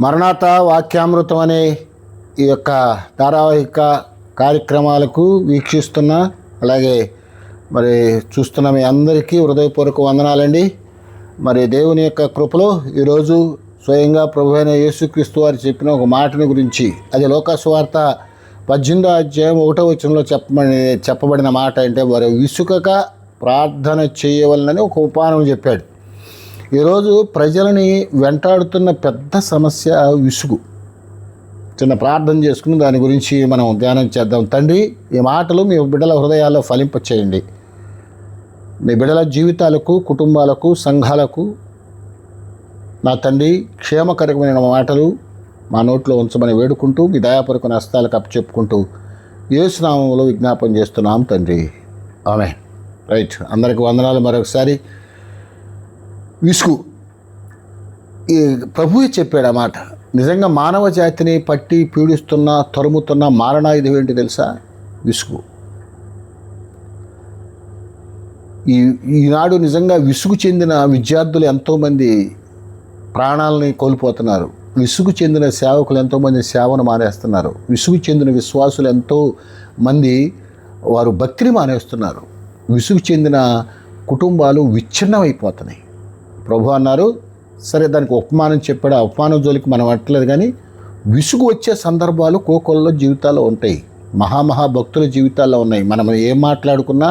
మరణాత వాక్యామృతం అనే ఈ యొక్క ధారావాహిక కార్యక్రమాలకు వీక్షిస్తున్న అలాగే మరి చూస్తున్న మీ అందరికీ హృదయపూర్వక వందనాలండి. మరి దేవుని యొక్క కృపలో ఈరోజు స్వయంగా ప్రభువైన యేసుక్రీస్తు వారు చెప్పిన ఒక మాటని గురించి, అది లోకాసువార్త 18వ అధ్యాయం 1వ వచనంలో చెప్పబడిన మాట. అంటే వారు విసుకక ప్రార్థన చేయవలనని ఒక ఉపాయం చెప్పాడు. ఈరోజు ప్రజలని వెంటాడుతున్న పెద్ద సమస్య విసుగు. చిన్న ప్రార్థన చేసుకుని దాని గురించి మనం ధ్యానం చేద్దాం. తండ్రి, ఈ మాటలు మీ బిడ్డల హృదయాల్లో ఫలింపచేయండి. మీ బిడ్డల జీవితాలకు, కుటుంబాలకు, సంఘాలకు నా తండ్రి క్షేమకరమైన మాటలు మా నోట్లో ఉంచమని వేడుకుంటూ మీ దయాపూర్వక హస్తాలకు అప్పచెప్పుకుంటూ యేసు నామములో విజ్ఞాపన చేస్తున్నాం తండ్రి. ఆమేన్. రైట్, అందరికి వందనాలు. మరొకసారి విసుగు, ఈ ప్రభువే చెప్పాడు ఆ మాట. నిజంగా మానవ జాతిని పట్టి పీడిస్తున్న, తరుముతున్న మారణాయుధం ఏంటి తెలుసా? విసుగు. ఈనాడు నిజంగా విసుగు చెందిన విద్యార్థులు ఎంతోమంది ప్రాణాలని కోల్పోతున్నారు. విసుగు చెందిన సేవకులు ఎంతోమంది సేవను మానేస్తున్నారు. విసుగు చెందిన విశ్వాసులు ఎంతోమంది వారు భక్తిని మానేస్తున్నారు. విసుగు చెందిన కుటుంబాలు విచ్ఛిన్నమైపోతున్నాయి. ప్రభు అన్నారు, సరే దానికి ఉపమానం చెప్పాడు, ఆ ఉపమానం జోలికి మనం అట్టలేదు, కానీ విసుగు వచ్చే సందర్భాలు కోకొల్లో జీవితాల్లో ఉంటాయి. మహాభక్తుల జీవితాల్లో ఉన్నాయి. మనం ఏం మాట్లాడుకున్నా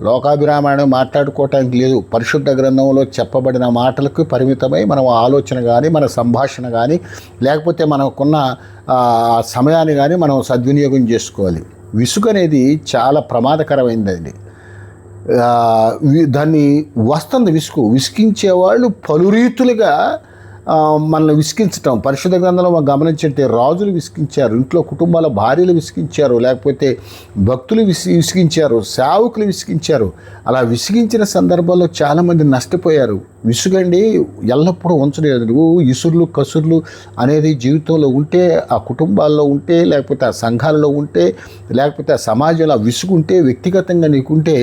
లోకాభిరామాయణం మాట్లాడుకోవటానికి లేదు. పరిశుద్ధ గ్రంథంలో చెప్పబడిన మాటలకు పరిమితమై మనం ఆలోచన కానీ, మన సంభాషణ కానీ, లేకపోతే మనకున్న సమయాన్ని కానీ మనం సద్వినియోగం చేసుకోవాలి. విసుగు అనేది చాలా ప్రమాదకరమైనదండి. దాన్ని వస్తుంది విసిగించేవాళ్ళు పలు రీతులుగా మనల్ని విసిగించటం. పరిశుద్ధ గ్రంథంలో మనం గమనించంటే రాజులు విసిగించారు, ఇంట్లో కుటుంబాల భార్యలు విసిగించారు, లేకపోతే భక్తులు విసిగించారు, సేవకులు విసిగించారు. అలా విసిగించిన సందర్భాల్లో చాలామంది నష్టపోయారు. విసుగండి ఎల్లప్పుడూ ఉంచలేదు. ఇసుర్లు కసుర్లు అనేది జీవితంలో ఉంటే, ఆ కుటుంబాల్లో ఉంటే, లేకపోతే ఆ సంఘాలలో ఉంటే, లేకపోతే ఆ సమాజంలో విసుగుంటే, వ్యక్తిగతంగా నీకుంటే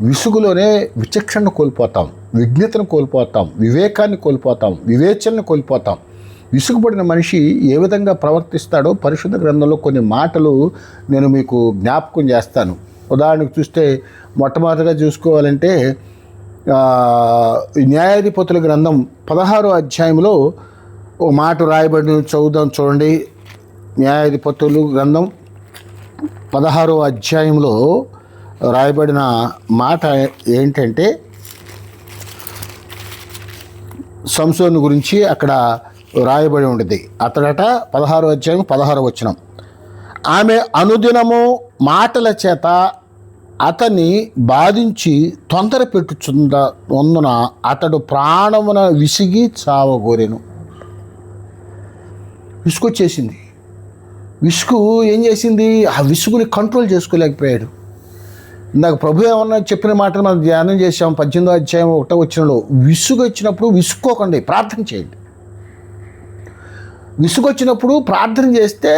విసుగులోనే విచక్షణ కోల్పోతాం, విజ్ఞతను కోల్పోతాం, వివేకాన్ని కోల్పోతాం, వివేచనను కోల్పోతాం. విసుగుపడిన మనిషి ఏ విధంగా ప్రవర్తిస్తాడో పరిశుద్ధ గ్రంథంలో కొన్ని మాటలు నేను మీకు జ్ఞాపకం చేస్తాను. ఉదాహరణకు చూస్తే మొట్టమొదటిగా చూసుకోవాలంటే న్యాయాధిపతుల గ్రంథం 16వ అధ్యాయంలో ఓ మాట రాయబడి చదువుదాం చూడండి. న్యాయాధిపతుల గ్రంథం 16వ అధ్యాయంలో రాయబడిన మాట ఏంటంటే సంసోను గురించి అక్కడ రాయబడి ఉండేది. అతడట 16వ అధ్యాయం 16వ వచనం, ఆమె అనుదినము మాటల చేత అతన్ని బాధించి తొందర పెట్టుచున్నందున అతడు ప్రాణమున విసిగి చావగోరెను. విసుగొచ్చేసింది. విసుగు ఏం చేసింది? ఆ విసుగుని కంట్రోల్ చేసుకోలేకపోయాడు. ఇందాక ప్రభు ఏమన్నా చెప్పిన మాటలు మనం ధ్యానం చేసాం. 18వ అధ్యాయం 1వ వచనంలో విసుగు వచ్చినప్పుడు విసుక్కోకండి, ప్రార్థన చేయండి. విసుగు వచ్చినప్పుడు ప్రార్థన చేస్తే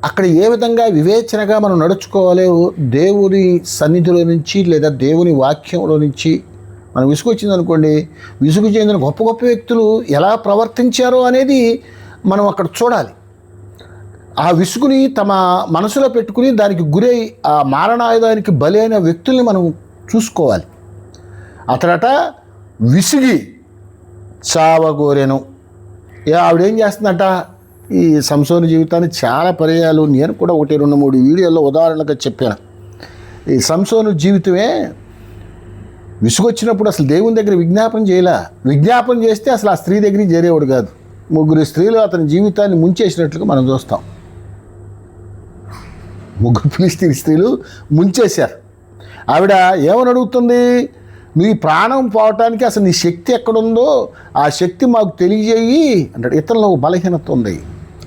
అక్కడ ఏ విధంగా వివేచనగా మనం నడుచుకోవాలో దేవుని సన్నిధిలో నుంచి లేదా దేవుని వాక్యంలో నుంచి మనం విసుగు వచ్చింది అనుకోండి, విసుగు చెందిన గొప్ప గొప్ప వ్యక్తులు ఎలా ప్రవర్తించారో అనేది మనం అక్కడ చూడాలి. ఆ విసుగుని తమ మనసులో పెట్టుకుని దానికి గురై ఆ మారణాయుధానికి బలి అయిన వ్యక్తుల్ని మనం చూసుకోవాలి. అతడట విసిగి చావగోరెను. ఆవిడేం చేస్తుందట? ఈ సంసోను జీవితాన్ని చాలా పర్యాలు నేను కూడా 1, 2, 3 వీడియోల్లో ఉదాహరణగా చెప్పాను. ఈ సంసోను జీవితమే విసుగొచ్చినప్పుడు అసలు దేవుని దగ్గర విజ్ఞాపన చేస్తే అసలు ఆ స్త్రీ దగ్గరికి చేరేవాడు కాదు. 3 స్త్రీలు అతని జీవితాన్ని ముంచేసినట్లుగా మనం చూస్తాం. 3 ఫిలిస్తీన్ స్త్రీలు ముంచేశారు. ఆవిడ ఏమని అడుగుతుంది? నీ ప్రాణం పోవటానికి అసలు నీ శక్తి ఎక్కడుందో ఆ శక్తి మాకు తెలియజేయి అంటాడు. ఇతనిలో ఒక బలహీనత ఉంది.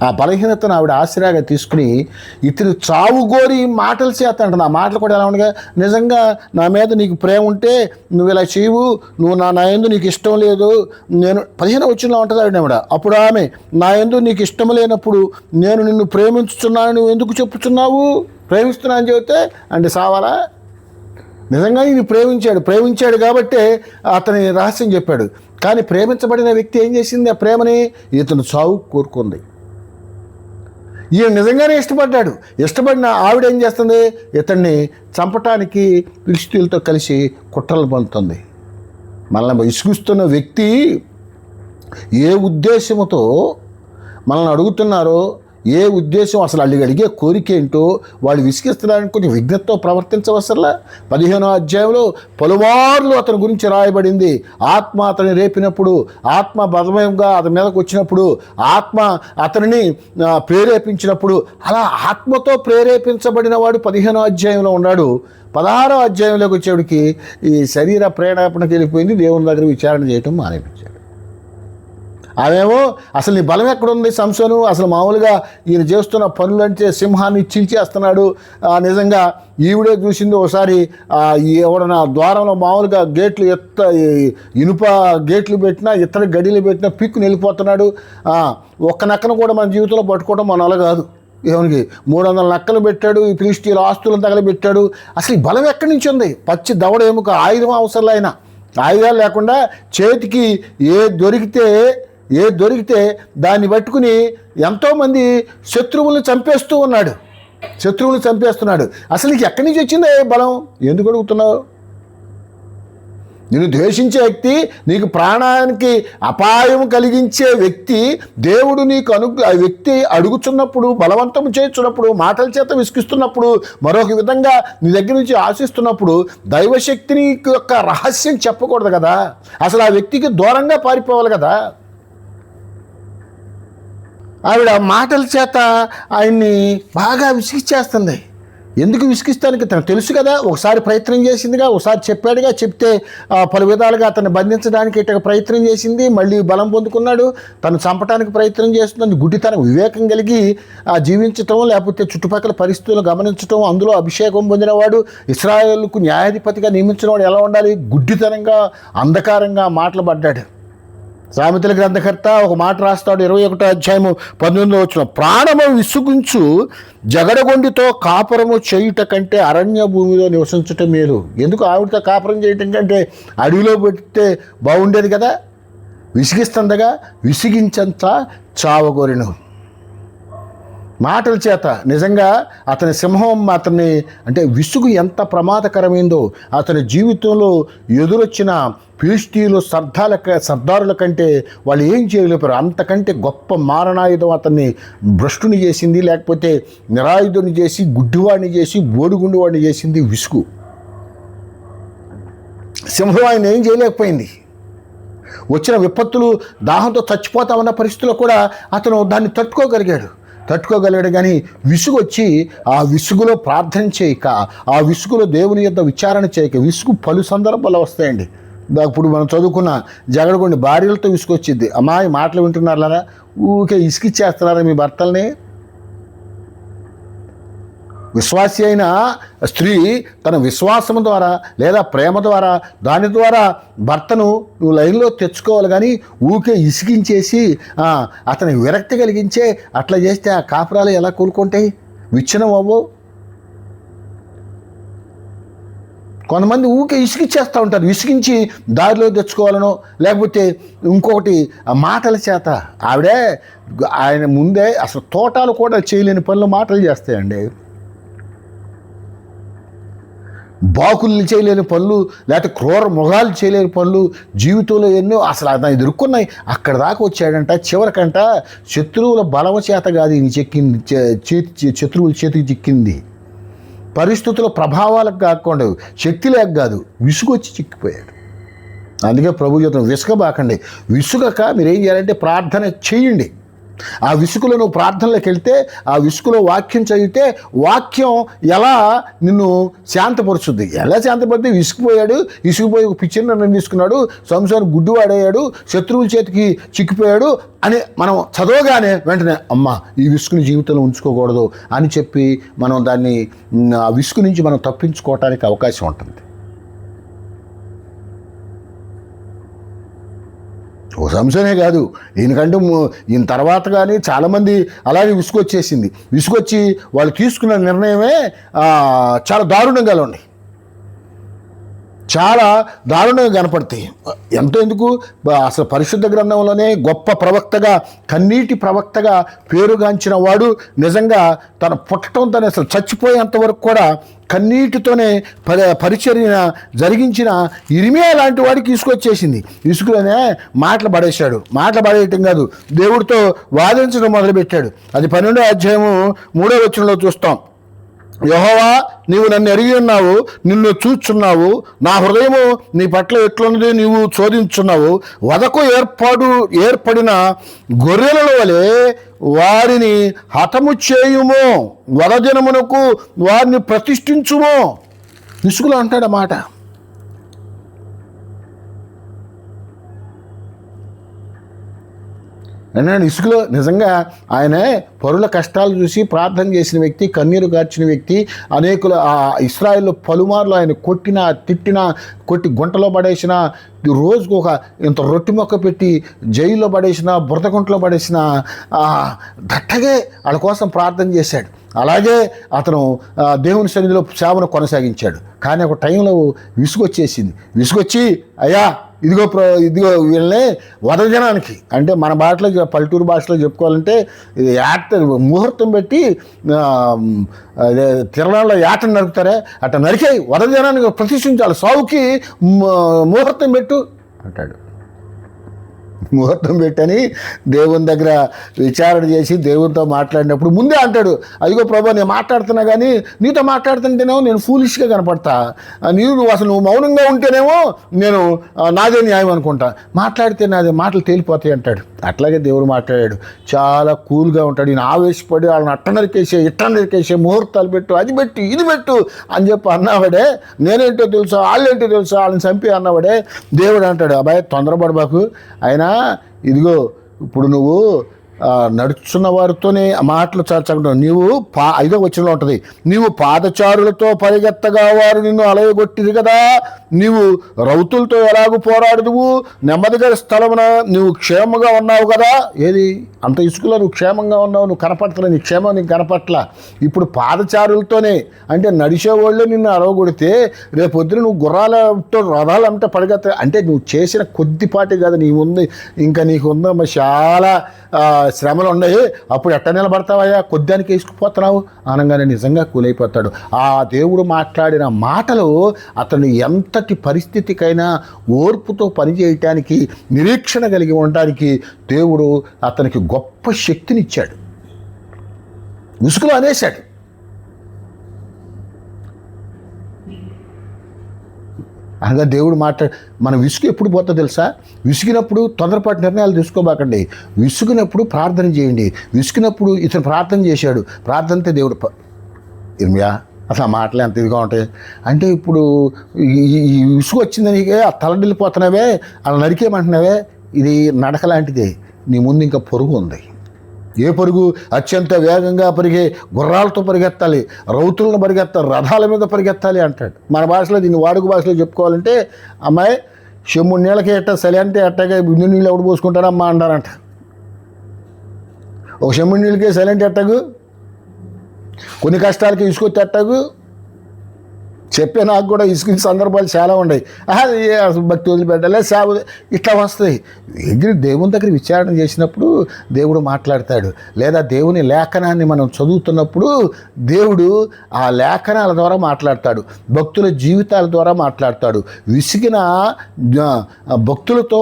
ఆ బలహీనతను ఆవిడ ఆశ్రయంగా తీసుకుని ఇతను చావుగోరి మాటల చేత అంటుంది. ఆ మాటలు కూడా ఎలా ఉండగా, నిజంగా నా మీద నీకు ప్రేమ ఉంటే నువ్వు ఇలా చేయవు, నువ్వు నా యందు నీకు ఇష్టం లేదు, నేను 15వ వచనంలో ఉంటుంది ఆవిడ. అప్పుడు ఆమె, నా యందు నీకు ఇష్టం లేనప్పుడు నేను నిన్ను ప్రేమించుతున్నాను, నువ్వు ఎందుకు చెప్పుచున్నావు? ప్రేమిస్తున్నా అని చెబితే అంటే సావాలా? నిజంగా ఈయన ప్రేమించాడు కాబట్టే అతని రహస్యం చెప్పాడు. కానీ ప్రేమించబడిన వ్యక్తి ఏం చేసింది? ఆ ప్రేమని ఇతను చావు కోరుకుంది. ఈయన నిజంగానే ఇష్టపడిన ఆవిడ ఏం చేస్తుంది? ఇతన్ని చంపటానికి ఫిలిష్తీయులతో కలిసి కుట్రలు పన్నుతుంది. మనల్ని విసిగిస్తున్న వ్యక్తి ఏ ఉద్దేశంతో మనల్ని అడుగుతున్నారో, ఏ ఉద్దేశం, అసలు అడిగే కోరిక ఏంటో వాళ్ళు విసిగిస్తున్నారని కొంచెం విజ్ఞతతో ప్రవర్తించవసరలా. 15వ అధ్యాయంలో పలుమార్లు అతని గురించి రాయబడింది. ఆత్మ అతన్ని రేపినప్పుడు, ఆత్మ బలమయంగా అతని మీదకి వచ్చినప్పుడు, ఆత్మ అతనిని ప్రేరేపించినప్పుడు, అలా ఆత్మతో ప్రేరేపించబడిన వాడు 15వ అధ్యాయంలో ఉన్నాడు. 16వ అధ్యాయంలోకి వచ్చేవాడికి ఈ శరీర ప్రేరేపణకి వెళ్ళిపోయింది. దేవుని దగ్గర విచారణ చేయటం మానేపించాడు. ఆమెమో అసలు నీ బలం ఎక్కడుంది సంసోను? అసలు మామూలుగా ఈయన చేస్తున్న పనులంటే సింహాన్ని చీల్చేస్తున్నాడు. నిజంగా ఈవిడే చూసింది ఒకసారి ఎవడన్నా ద్వారంలో మామూలుగా గేట్లు ఇనుప గేట్లు పెట్టినా, ఇతర గడిలు పెట్టినా పిక్కుని వెళ్ళిపోతున్నాడు. ఒక్క నక్కను కూడా మన జీవితంలో పట్టుకోవడం మన వల్ల కాదు. ఏమనికి 300 నక్కలు పెట్టాడు, ఈ ఫిలిష్తీయుల ఆస్తులను తగలబెట్టాడు. అసలు ఈ బలం ఎక్కడి నుంచి ఉంది? పచ్చి దవడ ఎముక, ఆయుధం అవసరం అయినా ఆయుధాలు లేకుండా చేతికి ఏ దొరికితే దాన్ని పట్టుకుని ఎంతోమంది శత్రువులను చంపేస్తున్నాడు. అసలు నీకు ఎక్కడి నుంచి వచ్చింది బలం? ఎందుకు అడుగుతున్నావు? నిన్ను ద్వేషించే వ్యక్తి, నీకు ప్రాణానికి అపాయం కలిగించే వ్యక్తి, దేవుడు నీకు ఆ వ్యక్తి అడుగుతున్నప్పుడు, బలవంతం చేస్తున్నప్పుడు, మాటల చేత విసిగిస్తున్నప్పుడు, మరొక విధంగా నీ దగ్గర నుంచి ఆశిస్తున్నప్పుడు దైవశక్తిని యొక్క రహస్యం చెప్పకూడదు కదా. అసలు ఆ వ్యక్తికి దూరంగా పారిపోవాలి కదా. ఆవిడ మాటల చేత ఆయన్ని బాగా విసిగిచ్చేస్తుంది. ఎందుకు విసిగిస్తానికి తనకు తెలుసు కదా. ఒకసారి ప్రయత్నం చేసిందిగా, ఒకసారి చెప్పాడుగా, చెప్తే పలు విధాలుగా అతన్ని బంధించడానికి ఇట్లా ప్రయత్నం చేసింది. మళ్ళీ బలం పొందుకున్నాడు. తను చంపడానికి ప్రయత్నం చేస్తుంది. గుడ్డితనం, వివేకం కలిగి జీవించటం, లేకపోతే చుట్టుపక్కల పరిస్థితులను గమనించటం, అందులో అభిషేకం పొందినవాడు, ఇశ్రాయేలుకు న్యాయాధిపతిగా నియమించినవాడు ఎలా ఉండాలి? గుడ్డితనంగా, అంధకారంగా మాటలు పడ్డాడు. సామెతల గ్రంథకర్త ఒక మాట రాస్తాడు. 21వ అధ్యాయము 19వ వచనం, ప్రాణము విసుగుంచు జగడగొండితో కాపురము చేయుట కంటే అరణ్య భూమిలో నివసించటం మేలు. ఎందుకు ఆవిడతో కాపురం చేయటం కంటే అడవిలో పెడితే బాగుండేది కదా. విసిగిస్తుండగా విసిగించంత చావగోరెను. మాటల చేత నిజంగా అతని సింహం అతన్ని, అంటే విసుగు ఎంత ప్రమాదకరమైందో. అతని జీవితంలో ఎదురొచ్చిన ఫిలిష్తీయులు సర్దారుల కంటే వాళ్ళు ఏం చేయలేపారు. అంతకంటే గొప్ప మారణాయుధం అతన్ని భ్రష్టుని చేసింది, లేకపోతే నిరాయుధుని చేసి, గుడ్డివాడిని చేసి, బోడిగుండివాడిని చేసింది విసుగు. సింహం ఆయన ఏం చేయలేకపోయింది. వచ్చిన విపత్తులు, దాహంతో చచ్చిపోతామన్న పరిస్థితుల్లో కూడా అతను దాన్ని తట్టుకోగలిగాడు. కానీ విసుగు వచ్చి ఆ విసుగులో ప్రార్థన చేయక, ఆ విసుగులో దేవుని యొద్ద విచారణ చేయక, విసుగు పలు సందర్భాలు వస్తాయండి. ఇప్పుడు మనం చదువుకున్న జగడగొండి భార్యలతో విసుగొచ్చింది. అమ్మాయి మాటలు వింటున్నారా? ఊరికే ఇసుకిచ్చేస్తున్నారా మీ భర్తల్ని? విశ్వాసి అయిన స్త్రీ తన విశ్వాసం ద్వారా లేదా ప్రేమ ద్వారా, దాని ద్వారా భర్తను నువ్వు లైన్లో తెచ్చుకోవాలి. కానీ ఊరికే ఇసిగించేసి అతని విరక్తి కలిగించే అట్లా చేస్తే ఆ కాపురాలు ఎలా కోలుకుంటాయి? విచ్ఛిన్నం అవ్వవు. కొంతమంది ఊరికే ఇసిగిచ్చేస్తూ ఉంటారు. విసిగించి దారిలో తెచ్చుకోవాలనో, లేకపోతే ఇంకొకటి మాటల చేత. ఆయన ముందే అసలు తోటలు కూడా చేయలేని పనులు మాటలు చేస్తాయండి. బాకులు చేయలేని పనులు, లేకపోతే క్రూర మృగాలు చేయలేని పనులు, జీవితంలో ఎన్నో అసలు అతను ఎదుర్కొన్నాయి. అక్కడ దాకా వచ్చాడంట. చివరికంట శత్రువుల బలవ చేత కాదు ఈయన శత్రువుల చేతికి చిక్కింది. పరిస్థితుల ప్రభావాలకు కాకుండా, శక్తి లేక కాదు, విసుగొచ్చి చిక్కిపోయాడు. అందుకే ప్రభు చెప్తున్న, విసుగబాకండి. విసుగక మీరేం చేయాలంటే ప్రార్థన చేయండి. ఆ విసుగులో నువ్వు ప్రార్థనలోకి వెళ్తే, ఆ విసుగులో వాక్యం చదివితే, వాక్యం ఎలా నిన్ను శాంతపరుచుద్ది. ఎలా శాంతపడితే విసుగుపోయి ఒక పిచ్చిన నిర్ణయం తీసుకున్నాడు, సంసారం గుడ్డివాడయ్యాడు, శత్రువుల చేతికి చిక్కిపోయాడు అని మనం చదవగానే వెంటనే అమ్మ ఈ విసుగుని జీవితంలో ఉంచుకోకూడదు అని చెప్పి మనం దాన్ని, ఆ విసుగు నుంచి మనం తప్పించుకోవటానికి అవకాశం ఉంటుంది. ఓ సంశయమే కాదు, ఈయన తర్వాత కానీ చాలామంది అలాగే విసుగొచ్చి వాళ్ళు తీసుకున్న నిర్ణయమే చాలా దారుణంగా ఉన్నాయి. చాలా దారుణంగా కనపడతాయి. ఎందుకు అసలు పరిశుద్ధ గ్రంథంలోనే గొప్ప ప్రవక్తగా, కన్నీటి ప్రవక్తగా పేరుగాంచిన వాడు, నిజంగా తన పుట్టడంతోనే అసలు చచ్చిపోయేంత వరకు కూడా కన్నీటితోనే పరిచర్య జరిగించిన ఇర్మియా లాంటి వాడికి ఇసుకొచ్చేసింది. ఇసుకలోనే మాటలు పడేశాడు. మాటలు పడేయటం కాదు, దేవుడితో వాదించడం మొదలుపెట్టాడు. అది 12వ అధ్యాయము 3వ వచనంలో చూస్తాం. యెహోవా, నీవు నన్ను ఎరిగి ఉన్నావు, నిన్ను చూచున్నావు, నా హృదయము నీ పట్ల ఎట్లున్నది నీవు శోధించున్నావు. వదకు ఏర్పడిన గొర్రెల వలె వారిని హతము చేయుము, వదదినమునకు వారిని ప్రతిష్ఠించుము. ఇసుకలో అంటాడు మాట. అన్నాడు ఇసుకలో. నిజంగా ఆయన పరుల కష్టాలు చూసి ప్రార్థన చేసిన వ్యక్తి, కన్నీరు గార్చిన వ్యక్తి. అనేకులు ఆ ఇశ్రాయేల్లో పలుమార్లు ఆయన కొట్టినా, తిట్టినా, కొట్టి గుంటలో పడేసిన, రోజుకు ఒక ఇంత రొట్టె మొక్క పెట్టి జైల్లో పడేసిన, బురద గుంటలో పడేసిన, గట్టగే వాళ్ళ కోసం ప్రార్థన చేశాడు. అలాగే అతను దేవుని సన్నిధిలో సేవను కొనసాగించాడు. కానీ ఒక టైంలో విసుగొచ్చేసింది. విసుగొచ్చి, అయ్యా ఇదిగో వీళ్ళని వదజనానికి, అంటే మన భాషలో, పల్లెటూరు భాషలో చెప్పుకోవాలంటే ముహూర్తం పెట్టి తిరణాల్లో యాటను నరుకుతారే, అట్లా నరికాయి, వదజనానికి ప్రతిష్ఠించాలి, సావుకి ముహూర్తం పెట్టు అంటాడు. ముహూర్తం పెట్టని దేవుని దగ్గర విచారణ చేసి దేవునితో మాట్లాడినప్పుడు ముందే అంటాడు, అదిగో ప్రభా నేను మాట్లాడుతున్నా, కానీ నీతో మాట్లాడుతుంటేనేమో నేను ఫూలిష్గా కనపడతా, నువ్వు మౌనంగా ఉంటేనేమో నేను నాదే న్యాయం అనుకుంటా, మాట్లాడితే నాదే మాటలు తేలిపోతాయి అంటాడు. అట్లాగే దేవుడు మాట్లాడాడు. చాలా కూల్గా ఉంటాడు. ఈయన ఆవేశపడి వాళ్ళని ఇట్ట నరికేసే ముహూర్తాలు పెట్టు, అది పెట్టు, ఇది పెట్టు అని చెప్పి అన్నవాడే, నేనేంటో తెలుసా, వాళ్ళేంటో తెలుసా, వాళ్ళని చంపి అన్నవాడే. దేవుడు అంటాడు, అబ్బాయి తొందరపడబాకు, అయినా ఇదిగో ఇప్పుడు నువ్వు నడుచున్న వారితోనే మాటలు చదవడం. నీవు 5వ వచనంలో ఉంటుంది, నీవు పాదచారులతో పరిగెత్తగా వారు నిన్ను అలయగొట్టిది కదా, నీవు రౌతులతో ఎలాగూ పోరాడుదువు, నెమ్మదిగా స్థలమున నువ్వు క్షేమంగా ఉన్నావు కదా. ఏది అంత ఇసుకలో నువ్వు క్షేమంగా ఉన్నావు, నువ్వు కనపడతలే, నీ క్షేమం నీకు కనపట్ల. ఇప్పుడు పాదచారులతోనే అంటే నడిచేవాళ్ళు నిన్ను అలవగొడితే రేపు పొద్దున నువ్వు గుర్రాలతో రథాలంటే పరిగెత్త, అంటే నువ్వు చేసిన కొద్దిపాటి కదా నీ ఉంది, ఇంకా నీకు ఉందమ్మా చాలా శ్రమలు ఉన్నాయి, అప్పుడు ఎట్ట నిలబడతావయ్యా, కొద్దానికి వేసుకుపోతున్నావు అనగానే నిజంగా కూలైపోతాడు. ఆ దేవుడు మాట్లాడిన మాటలు అతను ఎంతటి పరిస్థితికైనా ఓర్పుతో పనిచేయటానికి, నిరీక్షణ కలిగి ఉండటానికి దేవుడు అతనికి గొప్ప శక్తినిచ్చాడు. ఉసుకులో అనేశాడు. అనగా దేవుడు మన విసుగు ఎప్పుడు పోతుందో తెలుసా? విసిగినప్పుడు తొందరపాటు నిర్ణయాలు తీసుకోబాకండి. విసుగినప్పుడు ప్రార్థన చేయండి. విసుగినప్పుడు ఇతను ప్రార్థన చేశాడు. ప్రార్థనతో దేవుడు ఇర్మియా అసలు ఆ మాటలు ఎంత ఇదిగా ఉంటాయి అంటే, ఇప్పుడు ఈ విసుగు వచ్చిందని ఆ తలడిల్లిపోతున్నావే, అలా నరికేమంటున్నావే, ఇది నడక లాంటిదే. నీ ముందు ఇంకా పొరుగు ఉంది. ఏ పరుగు? అత్యంత వేగంగా పరిగే గుర్రాలతో పరిగెత్తాలి, రౌతులను పరిగెత్తాలి, రథాల మీద పరిగెత్తాలి అంటాడు. మన భాషలో దీన్ని వాడుక భాషలో చెప్పుకోవాలంటే, అమ్మాయి చెమ్ముడు నీళ్ళకి ఎట్ట సలి అంటే ఎట్టగా బిందు నీళ్ళు ఎవడు పోసుకుంటారమ్మా అంటారంట. ఒక చెమ్ముడు నీళ్ళకి సలి అంటే ఎట్టగు, కొన్ని కష్టాలకి ఇసుకొచ్చి ఎట్టగు చెప్పే. నాకు కూడా ఇసుక సందర్భాలు చాలా ఉన్నాయి. భక్తి వదిలిపెట్టాలి, సేవ ఇట్లా వస్తాయి. దేవుని దగ్గర విచారణ చేసినప్పుడు దేవుడు మాట్లాడతాడు. లేదా దేవుని లేఖనాన్ని మనం చదువుతున్నప్పుడు దేవుడు ఆ లేఖనాల ద్వారా మాట్లాడతాడు, భక్తుల జీవితాల ద్వారా మాట్లాడతాడు. విసిగిన భక్తులతో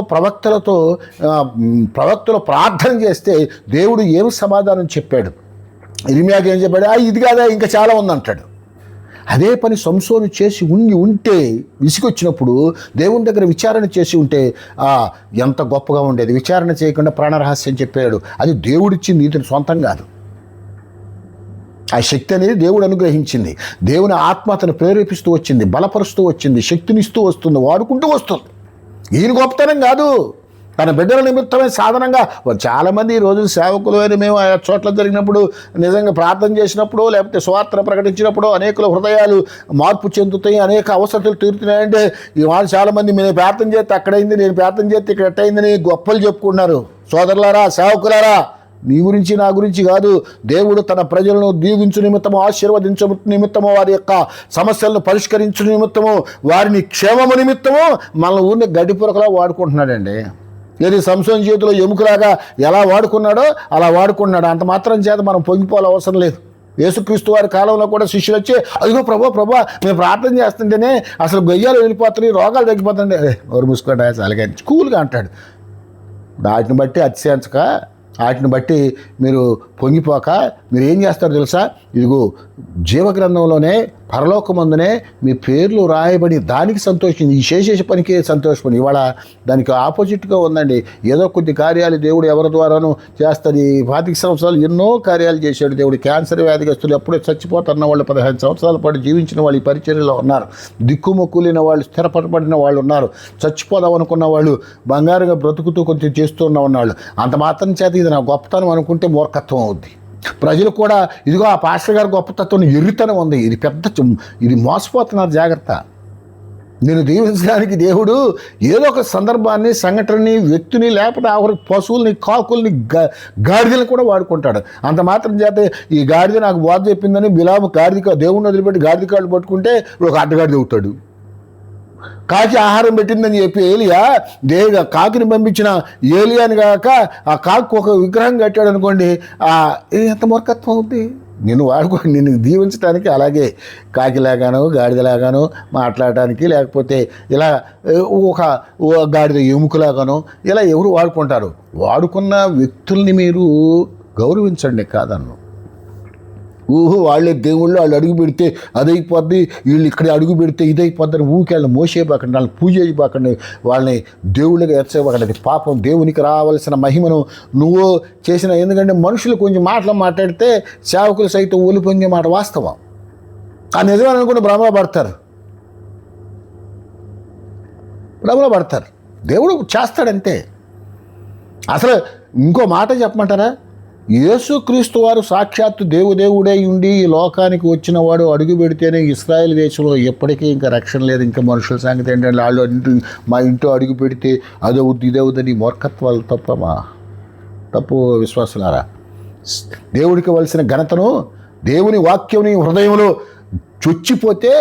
ప్రవక్తలు ప్రార్థన చేస్తే దేవుడు ఏమి సమాధానం చెప్పాడు? ఇర్మియాకి ఏం చెప్పాడు? ఇది కాదా, ఇంకా చాలా ఉందంటాడు. అదే పని సంసోను చేసి ఉంటే విసిగొచ్చినప్పుడు దేవుని దగ్గర విచారణ చేసి ఉంటే ఎంత గొప్పగా ఉండేది. విచారణ చేయకుండా ప్రాణరహస్యం చెప్పాడు. అది దేవుడిచ్చింది, ఇతని సొంతం కాదు. ఆ శక్తి అనేది దేవుడు అనుగ్రహించింది. దేవుని ఆత్మ అతను ప్రేరేపిస్తూ వచ్చింది, బలపరుస్తూ వచ్చింది, శక్తినిస్తూ వస్తుంది, వాడుకుంటూ వస్తుంది. ఈయన గొప్పతనం కాదు, తన బిడ్డల నిమిత్తమే సాధనంగా. చాలామంది ఈరోజు సేవకులు అని మేము ఆ చోట్ల జరిగినప్పుడు, నిజంగా ప్రార్థన చేసినప్పుడు, లేకపోతే స్వార్థ ప్రకటించినప్పుడు అనేకుల హృదయాలు మార్పు చెందుతాయి, అనేక అవసరాలు తీరుతున్నాయంటే ఈ వాళ్ళు చాలామంది నేను ప్రార్థన చేస్తే అక్కడైంది, నేను ప్రార్థన చేస్తే ఇక్కడ ఎట్టయిందని గొప్పలు చెప్పుకున్నారు. సోదరులారా, సేవకులారా, నీ గురించి నా గురించి కాదు. దేవుడు తన ప్రజలను దీవించు నిమిత్తము, ఆశీర్వదించు నిమిత్తము, వారి యొక్క సమస్యలను పరిష్కరించు నిమిత్తము, వారిని క్షేమము నిమిత్తము మన ఊరిని గడ్డిపురకలా వాడుకుంటున్నాడండి. ఏది సంసోను చేతిలో ఎముకలాగా ఎలా వాడుకున్నాడో అలా వాడుకున్నాడు. అంత మాత్రం చేత మనం పొంగిపోవాల్సిన అవసరం లేదు. యేసుక్రీస్తు వారి కాలంలో కూడా శిష్యులు వచ్చి, అదిగో ప్రభా మేము ప్రార్థన చేస్తుంటేనే అసలు గొయ్యాలు వెళ్ళిపోతున్నాయి, రోగాలు తగ్గిపోతుండే. ఎవరు మూసుకోండి అలాగే కూల్గా అంటాడు. వాటిని బట్టి అతిశయించక, వాటిని బట్టి మీరు పొంగిపోక మీరు ఏం చేస్తారో తెలుసా? ఇదిగో జీవగ్రంథంలోనే పరలోకమందునే మీ పేర్లు రాయబడి దానికి సంతోషించి ఈ చేసే పనికి సంతోషపడి. ఇవాళ దానికి ఆపోజిట్గా ఉందండి. ఏదో కొద్ది కార్యాలు దేవుడు ఎవరి ద్వారానూ చేస్తారు. ఈ 25 సంవత్సరాలు ఎన్నో కార్యాలు చేశాడు దేవుడు. క్యాన్సర్ వ్యాధిగస్తులు ఎప్పుడూ చచ్చిపోతున్న వాళ్ళు 15 సంవత్సరాల పాటు జీవించిన వాళ్ళు ఈ పరిచర్యలో ఉన్నారు. దిక్కుమొక్కులిన వాళ్ళు, స్థిరపడబడిన వాళ్ళు ఉన్నారు. చచ్చిపోదాం అనుకున్న వాళ్ళు, బంగారుగా బ్రతుకుతూ కొంచెం చేస్తున్న వాళ్ళు. అంత మాత్రం చేత ఇది నా గొప్పతనం అనుకుంటే మూర్ఖత్వం అవుద్ది. ప్రజలు కూడా ఇదిగో ఆ పాస్టర్ గారి గొప్పతత్వం ఎర్రితనం ఉంది, ఇది మోసపోతున్నారు, జాగ్రత్త. నేను దీవించడానికి దేవుడు ఏదో ఒక సందర్భాన్ని, సంఘటనని, వ్యక్తిని, లేకపోతే ఆఖరి పశువుల్ని, కాకుల్ని, గాడిదలను కూడా వాడుకుంటాడు. అంత మాత్రం చేత ఈ గాడిద నాకు బోధ చెప్పిందని బిలాము దేవుడిని వదిలిపెట్టి గాడిద కాళ్ళు పట్టుకుంటే ఒక అడ్డగాడిద అవుతాడు. కాకి ఆహారం పెట్టిందని చెప్పి ఏలియా కాకిని పంపించిన ఏలియాని కాక ఆ కాకు ఒక విగ్రహం కట్టాడు అనుకోండి, ఎంత మూర్ఖత్వం అవుతుంది. నిన్ను దీవించడానికి అలాగే కాకిలాగానో గాడిదలాగానో మాట్లాడటానికి, లేకపోతే ఇలా ఒక గాడిద ఎముకలాగానో ఇలా ఎవరు వాడుకుంటారు. వాడుకున్న వ్యక్తుల్ని మీరు గౌరవించండి, కాదన్ను. వాళ్ళే దేవుళ్ళు, వాళ్ళు అడుగు పెడితే అదైపోద్ది, వీళ్ళు ఇక్కడ అడుగు పెడితే ఇదైపోద్దని ఊరికి వాళ్ళని మోసేయబాకండి, వాళ్ళని పూజ చేయబాకండి, వాళ్ళని దేవుళ్ళగా ఎచ్చబాకండి. పాపం. దేవునికి రావాల్సిన మహిమను నువ్వు చేసిన. ఎందుకంటే మనుషులు కొంచెం మాటలు మాట్లాడితే సేవకులు సైతం ఊలిపొంగే మాట వాస్తవం. ఆ నిజమని అనుకుంటే భ్రమలో పడతారు. దేవుడు చేస్తాడంతే. అసలు ఇంకో మాట చెప్పమంటారా? యేసుక్రీస్తు వారు సాక్షాత్తు దేవుడే ఉండి ఈ లోకానికి వచ్చిన వాడు అడుగు పెడితేనే ఇశ్రాయేల్ దేశంలో ఎప్పటికీ ఇంకా రక్షణ లేదు. ఇంకా మనుషుల సంగతి ఏంటంటే వాళ్ళు మా ఇంట్లో అడుగు పెడితే అదవుద్ది ఇదవుద్దని మూర్ఖత్వాలు తప్పు విశ్వాసులారా. దేవుడికి ఇవ్వాల్సిన ఘనతను, దేవుని వాక్యం హృదయంలో చొచ్చిపోతే,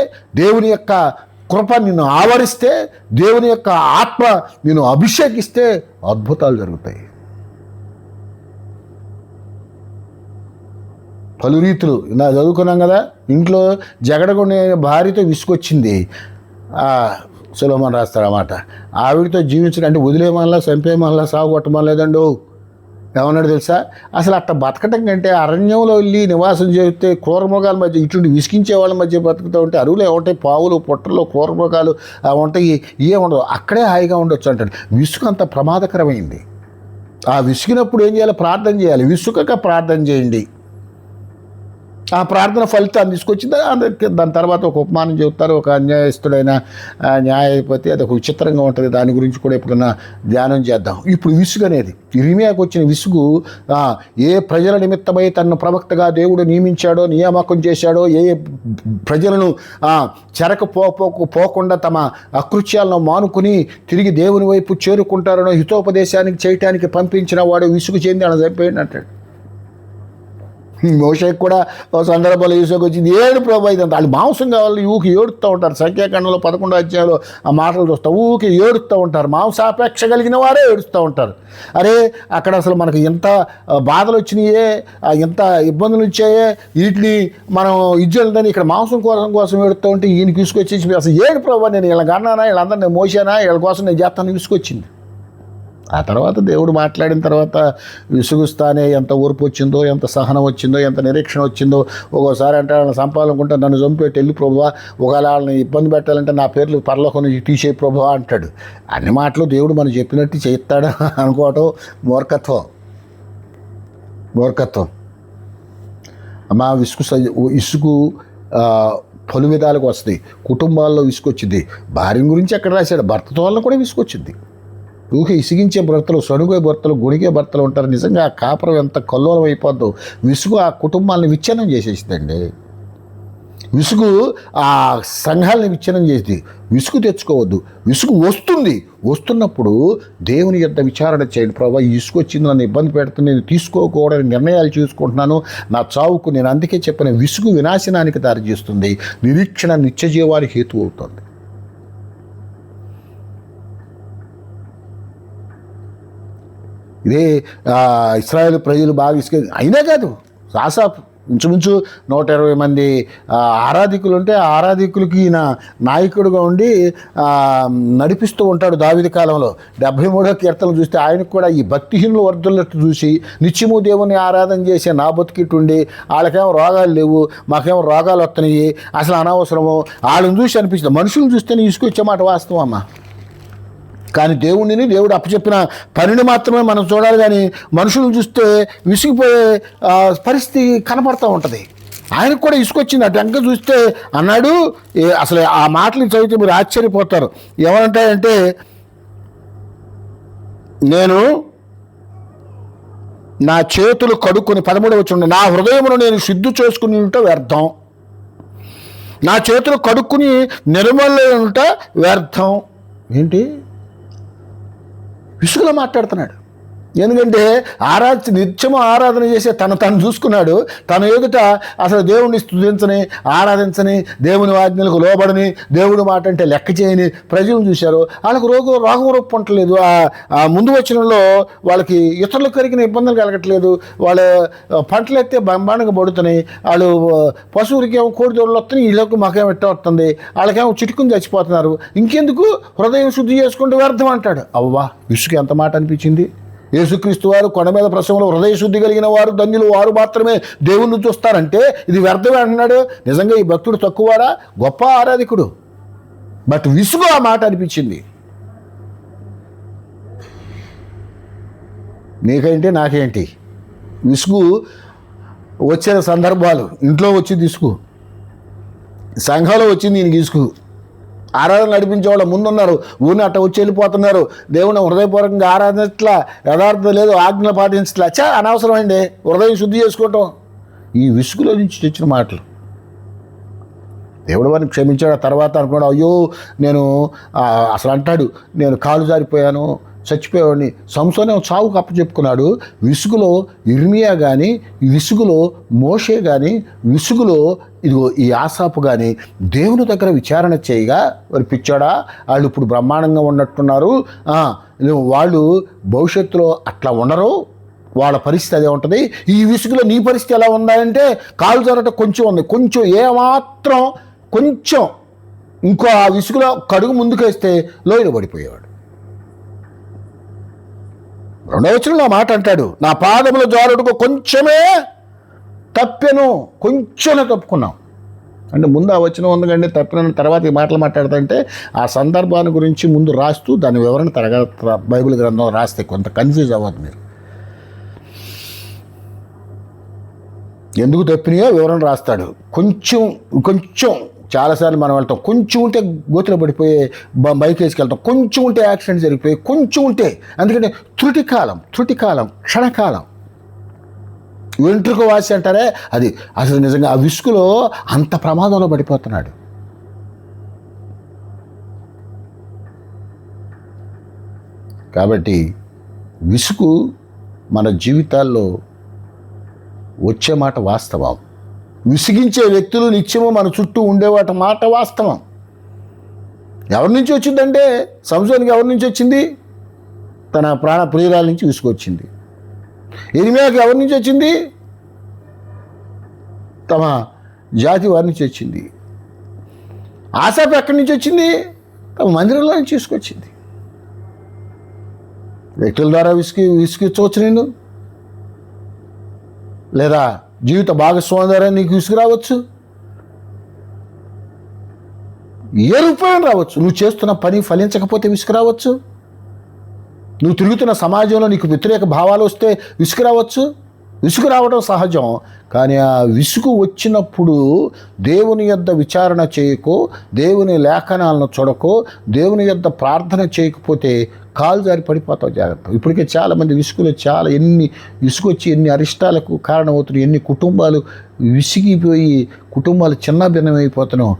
దేవుని యొక్క కృప నిన్ను ఆవరిస్తే, దేవుని యొక్క ఆత్మ నిన్ను అభిషేకిస్తే అద్భుతాలు జరుగుతాయి. పలు రీతులు ఇలా చదువుకున్నాం కదా. ఇంట్లో జగడగొండే భార్యతో విసుకొచ్చింది. సులోమన్ రాస్తాడన్నమాట. ఆవిడతో జీవించడం అంటే వదిలేమల్లా, చంపేమల్లా, సాగు కొట్టమలేదండు. ఏమన్నాడు తెలుసా? అసలు అట్ట బతకటం కంటే అరణ్యంలో వెళ్ళి నివాసం చేస్తే క్రూరమృగాల మధ్య ఇటువంటి విసిగించే వాళ్ళ మధ్య బతుకుతూ ఉంటే, అరువులు ఏముంటాయి, పావులు, పుట్టలు, క్రూరమృగాలు ఉంటాయి, ఏముండవు, అక్కడే హాయిగా ఉండొచ్చు అంటాడు. విసుగు అంత ప్రమాదకరమైంది. ఆ విసిగినప్పుడు ఏం చేయాలి? ప్రార్థన చేయాలి. విసుగక ప్రార్థన చేయండి. ఆ ప్రార్థన ఫలితాన్ని తీసుకొచ్చింది. దాని తర్వాత ఒక ఉపమానం చెబుతారు. ఒక అన్యాయస్తుడైన న్యాయాధిపతి, అది ఒక విచిత్రంగా ఉంటుంది. దాని గురించి కూడా ఎప్పుడైనా ధ్యానం చేద్దాం. ఇప్పుడు విసుగు అనేది, ఇర్మియాకు వచ్చిన విసుగు, ఏ ప్రజల నిమిత్తమై తనను ప్రవక్తగా దేవుడు నియమించాడో, నియామకం చేశాడో, ఏ ప్రజలను చెరకు పోకుండా తమ అకృత్యాలను మానుకుని తిరిగి దేవుని వైపు చేరుకుంటారనో హితోపదేశానికి చేయటానికి పంపించిన వాడు విసుగు చెంది అలా చంపేయండి అంటాడు. మోషేకి కూడా ఒక సందర్భంలో విసుగు వచ్చింది. ఏడు ప్రభు ఇదంతా వాళ్ళు మాంసం కావాలి ఊకి ఏడుస్తూ ఉంటారు. సంఖ్యాకాండంలో 11వ అధ్యాయంలో ఆ మాటలు చూస్తూ ఊకి ఏడుస్తూ ఉంటారు. మాంసాపేక్ష కలిగిన వారే ఏడుస్తూ ఉంటారు. అరే అక్కడ అసలు మనకు ఎంత బాధలు వచ్చినాయే, ఎంత ఇబ్బందులు వచ్చాయే, వీటిని మనం ఇజ్జలని ఇక్కడ మాంసం కోసం ఏడుస్తూ ఉంటే ఈయనకి విసుకొచ్చేసి అసలు ఏడు ప్రభు నేను వీళ్ళ కన్నానా, వీళ్ళందరూ నేను మోసానా, వీళ్ళ కోసం నేను చేస్తాను విసుకొచ్చింది. ఆ తర్వాత దేవుడు మాట్లాడిన తర్వాత విసుగుస్తానే ఎంత ఓర్పు వచ్చిందో, ఎంత సహనం వచ్చిందో, ఎంత నిరీక్షణ వచ్చిందో. ఒక్కోసారి అంటే వాళ్ళని చంపాలనుకుంటే నన్ను చంపేటి వెళ్ళి ప్రభువా, ఒకవేళ వాళ్ళని ఇబ్బంది పెట్టాలంటే నా పేర్లు పరలోకం నుంచి తీసే ప్రభువా అంటాడు. అన్ని మాటలు దేవుడు మనం చెప్పినట్టు చేస్తాడు అనుకోవటం మూర్ఖత్వం. అమ్మా ఇసుకు పలు విధాలకు వస్తుంది. కుటుంబాల్లో విసుకొచ్చింది. భార్య గురించి ఎక్కడ రాశాడు, భర్తతో వల్ల కూడా విసుకొచ్చింది. ఊహి ఇసిగించే భర్తలు, సణుగే భర్తలు, గుణిగే భర్తలు ఉంటారు. నిజంగా ఆ కాపురం ఎంత కల్లోలం అయిపోద్దో. విసుగు ఆ కుటుంబాలను విచ్ఛిన్నం చేసేసిందండి. విసుగు ఆ సంఘాలని విచ్ఛిన్నం చేసి విసుగు తెచ్చుకోవద్దు. విసుగు వస్తున్నప్పుడు దేవుని యొద్ద విచారణ చేయండి. ప్రభా, ఈ విసుగు వచ్చింది, నన్ను ఇబ్బంది పెడుతుంది, నేను తీసుకోకూడని నిర్ణయాలు తీసుకుంటున్నాను, నా చావుకు నేను అందుకే చెప్పిన విసుగు వినాశనానికి దారితీస్తుంది, నిరీక్షణ నిత్య జీవానికి హేతు అవుతుంది. ఇదే ఇశ్రాయేలు ప్రజలు బాగా ఇసుక అయినా కాదు, ఆసాపు ఇంచుమించు 120 మంది ఆరాధికులు ఉంటే ఆ ఆరాధికులకి ఈయన నాయకుడుగా ఉండి నడిపిస్తూ ఉంటాడు. దావీదు కాలంలో 73వ కీర్తనలు చూస్తే ఆయనకు కూడా ఈ భక్తిహీనులు వర్ధులట్టు చూసి నిత్యము దేవుని ఆరాధన చేసే నా బతికిట్టుండి వాళ్ళకేమో రోగాలు లేవు, మాకేమో రోగాలు వస్తున్నాయి, అసలు అనవసరము, వాళ్ళని చూసి అనిపిస్తుంది. మనుషులను చూస్తేనే తీసుకొచ్చే మాట వాస్తవం అమ్మ. కానీ దేవుడు అప్పచెప్పిన పనిని మాత్రమే మనం చూడాలి. కానీ మనుషులను చూస్తే విసిగిపోయే పరిస్థితి కనపడుతూ ఉంటుంది. ఆయనకు కూడా ఇసుకొచ్చింది. అటు వెంక చూస్తే అన్నాడు, అసలు ఆ మాటలు చదివితే మీరు ఆశ్చర్యపోతారు. ఏమంటాయంటే, నేను నా చేతులు కడుక్కొని 13వ వచనం, నా హృదయమును నేను శుద్ధి చేసుకుని ఉంటే వ్యర్థం, నా చేతులు కడుక్కుని నిర్మల ఉంటే వ్యర్థం. ఏంటి విసుగులో మాట్లాడుతున్నాడు? ఎందుకంటే నిత్యము ఆరాధన చేసే తను చూసుకున్నాడు. తన ఎదుట అసలు దేవుడిని స్తుతించని, ఆరాధించని, దేవుని ఆజ్ఞలకు లోబడని, దేవుడి మాట అంటే లెక్క చేయని ప్రజలను చూశారు. వాళ్ళకు రోగం రొప్పంటలేదు. ఆ ముందు వచనంలో వాళ్ళకి ఇతరులకు కలిగిన ఇబ్బందులు కలగట్లేదు. వాళ్ళు పంటలు ఎత్తే బ్రహ్మాండంగా పడుతున్నాయి. వాళ్ళు పశువులకేమో కోడి దూడలు వస్తున్నాయి, వీళ్ళకు మాకేమో ఎట్ట వస్తుంది, వాళ్ళకేమో చిటుకుని చచ్చిపోతున్నారు. ఇంకెందుకు హృదయం శుద్ధి చేసుకుంటూ వ్యర్థం అంటాడు. అవ్వా, విసుగు ఎంత మాట అనిపించింది. యేసుక్రీస్తు వారు కొండ మీద ప్రసంగంలో హృదయ శుద్ధి కలిగిన వారు ధన్యులు, వారు మాత్రమే దేవుణ్ణి చూస్తారంటే ఇది వ్యర్థమే అంటున్నాడు. నిజంగా ఈ భక్తుడు తక్కువవాడా? గొప్ప ఆరాధికుడు. బట్ విసుగు ఆ మాట అనిపించింది. నీకేంటి నాకేంటి విసుగు వచ్చిన సందర్భాలు. ఇంట్లో వచ్చింది విసుగు, సంఘంలో వచ్చింది ఈయనకి విసుగు. ఆరాధన నడిపించే వాళ్ళు ముందున్నారు, ఊరిని అట్ట వచ్చి వెళ్ళిపోతున్నారు. దేవుని హృదయపూర్వకంగా ఆరాధించట్లా, యథార్థం లేదు, ఆజ్ఞలు పాటించట్లా. అనవసరమైంది హృదయం శుద్ధి చేసుకోవటం. ఈ విసుగులో నుంచి తెచ్చిన మాటలు. దేవుడు వారిని క్షమించాడు. ఆ తర్వాత అనుకున్నాడు, అయ్యో నేను అసలు అంటాడు, నేను కాలు జారిపోయాను, చచ్చిపోయేవాడిని. సంసోనే చావుకు అప్పచెప్పుకున్నాడు. విసుగులో ఇర్మియా కానీ, విసుగులో మోషే కానీ, విసుగులో ఇదిగో ఈ ఆసాపు కానీ దేవుని దగ్గర విచారణ చేయగా, వారు పిచ్చాడా, వాళ్ళు ఇప్పుడు బ్రహ్మాండంగా ఉన్నట్టున్నారు, వాళ్ళు భవిష్యత్తులో అట్లా ఉండరు, వాళ్ళ పరిస్థితి అదే ఉంటుంది. ఈ విసుగులో నీ పరిస్థితి ఎలా ఉందంటే, కాలు జారట కొంచెం ఉంది, కొంచెం ఏమాత్రం కొంచెం ఇంకో ఆ విసుగులో కడుగు ముందుకేస్తే లోయలో పడిపోయేవాడు. 2వ వచనంలో మాట అంటాడు, నా పాదముల జారుడుకు కొంచెమే తప్పెను, కొంచెమే తప్పుకున్నాం అంటే ముందు ఆ వచనం ఉంది కంటే తప్పిన తర్వాత ఈ మాటలు మాట్లాడుతుంటే ఆ సందర్భాన్ని గురించి ముందు రాస్తూ దాని వివరణ బైబిల్ గ్రంథం రాస్తే కొంత కన్ఫ్యూజ్ అవ్వదు మీరు. ఎందుకు తప్పినాయో వివరణ రాస్తాడు. కొంచెం చాలాసార్లు మనం వెళ్తాం, కొంచెం ఉంటే గోతులో పడిపోయి బైక్ వేసుకెళ్తాం, కొంచెం ఉంటే యాక్సిడెంట్ జరిగిపోయి, కొంచెం ఉంటే. అందుకంటే త్రుటికాలం క్షణకాలం వెంట్రుక వాసి అంటారే, అది అసలు నిజంగా ఆ విసుగులో అంత ప్రమాదంలో పడిపోతున్నాడు. కాబట్టి విసుగు మన జీవితాల్లో వచ్చే మాట వాస్తవం. విసిగించే వ్యక్తులు నిత్యము మన చుట్టూ ఉండేవాటి మాట వాస్తవం. ఎవరి నుంచి వచ్చిందంటే, సంసోనికి ఎవరి నుంచి వచ్చింది? తన ప్రాణ ప్రియురాల నుంచి విసుగొచ్చింది. ఇర్మియాకి ఎవరి నుంచి వచ్చింది? తమ జాతి వారి నుంచి వచ్చింది. ఆసాపు ఎక్కడి నుంచి వచ్చింది? తమ మందిరంలో నుంచి తీసుకొచ్చింది. వ్యక్తుల ద్వారా విసుగించవచ్చు నేను, లేదా జీవిత భాగస్వామి ద్వారా నీకు విసుగు రావచ్చు, ఏ రూపాయలు రావచ్చు. నువ్వు చేస్తున్న పని ఫలించకపోతే విసుగు రావచ్చు, నువ్వు తిరుగుతున్న సమాజంలో నీకు వ్యతిరేక భావాలు వస్తే విసుగు రావచ్చు. విసుగు రావడం సహజం. కానీ ఆ విసుగు వచ్చినప్పుడు దేవుని యొద్ద విచారణ చేయకో, దేవుని లేఖనాలను చూడకో, దేవుని యొద్ద ప్రార్థన చేయకపోతే కాలు జారి పడిపోతావు, జాగ్రత్త. ఇప్పటికే చాలామంది విసుగులో విసుగొచ్చి ఎన్ని అరిష్టాలకు కారణమవుతున్నాయి, ఎన్ని కుటుంబాలు విసిగిపోయి కుటుంబాలు చిన్న భిన్నమైపోతున్నాం.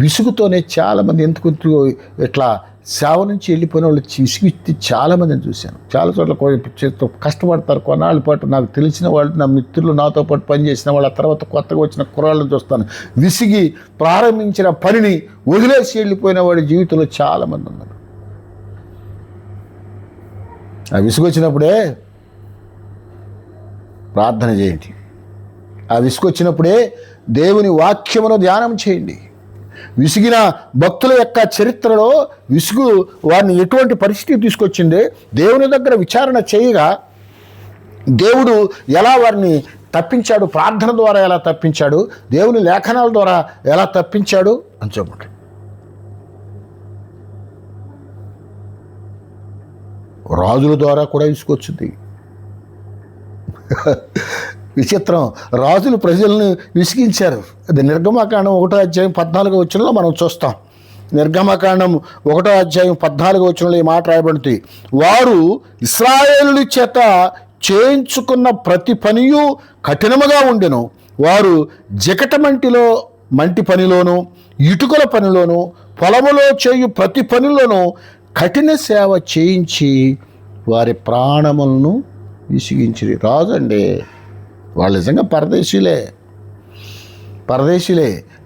విసుగుతోనే చాలామంది ఎందుకు ఇట్లా సేవ నుంచి వెళ్ళిపోయిన వాళ్ళు విసిగిచ్చి చాలామందిని చూశాను. చాలా చోట్ల కష్టపడతారు కొన్నాళ్ళ పాటు. నాకు తెలిసిన వాళ్ళు, నా మిత్రులు, నాతో పాటు పనిచేసిన వాళ్ళు, ఆ తర్వాత కొత్తగా వచ్చిన కుర్రాళ్ళని చూస్తాను. విసిగి ప్రారంభించిన పనిని వదిలేసి వెళ్ళిపోయిన వాడి జీవితంలో చాలామంది ఉన్నారు. ఆ విసుగొచ్చినప్పుడే ప్రార్థన చేయండి. ఆ విసుగొచ్చినప్పుడే దేవుని వాక్యమును ధ్యానం చేయండి. విసిగిన భక్తుల యొక్క చరిత్రలో విసుగు వారిని ఎటువంటి పరిస్థితి తీసుకొచ్చింది, దేవుని దగ్గర విచారణ చేయగా దేవుడు ఎలా వారిని తప్పించాడు, ప్రార్థన ద్వారా ఎలా తప్పించాడు, దేవుని లేఖనాల ద్వారా ఎలా తప్పించాడు అని చెప్పండి. రాజుల ద్వారా కూడా విసుగొచ్చింది. విచిత్రం, రాజులు ప్రజలను విసిగించారు. అది నిర్గమకాండం 1:14 మనం చూస్తాం. నిర్గమకాండం 1:14 ఈ మాట రాయబడుతుంది. వారు ఇశ్రాయేలుల చేత చేయించుకున్న ప్రతి పనియు కఠినముగా ఉండెను. వారు మంటి పనిలోను, ఇటుకల పనిలోను, పొలములో చేయు ప్రతి పనిలోనూ కఠిన సేవ చేయించి వారి ప్రాణములను విసిగించిరి. రాజు అండి, వాళ్ళు నిజంగా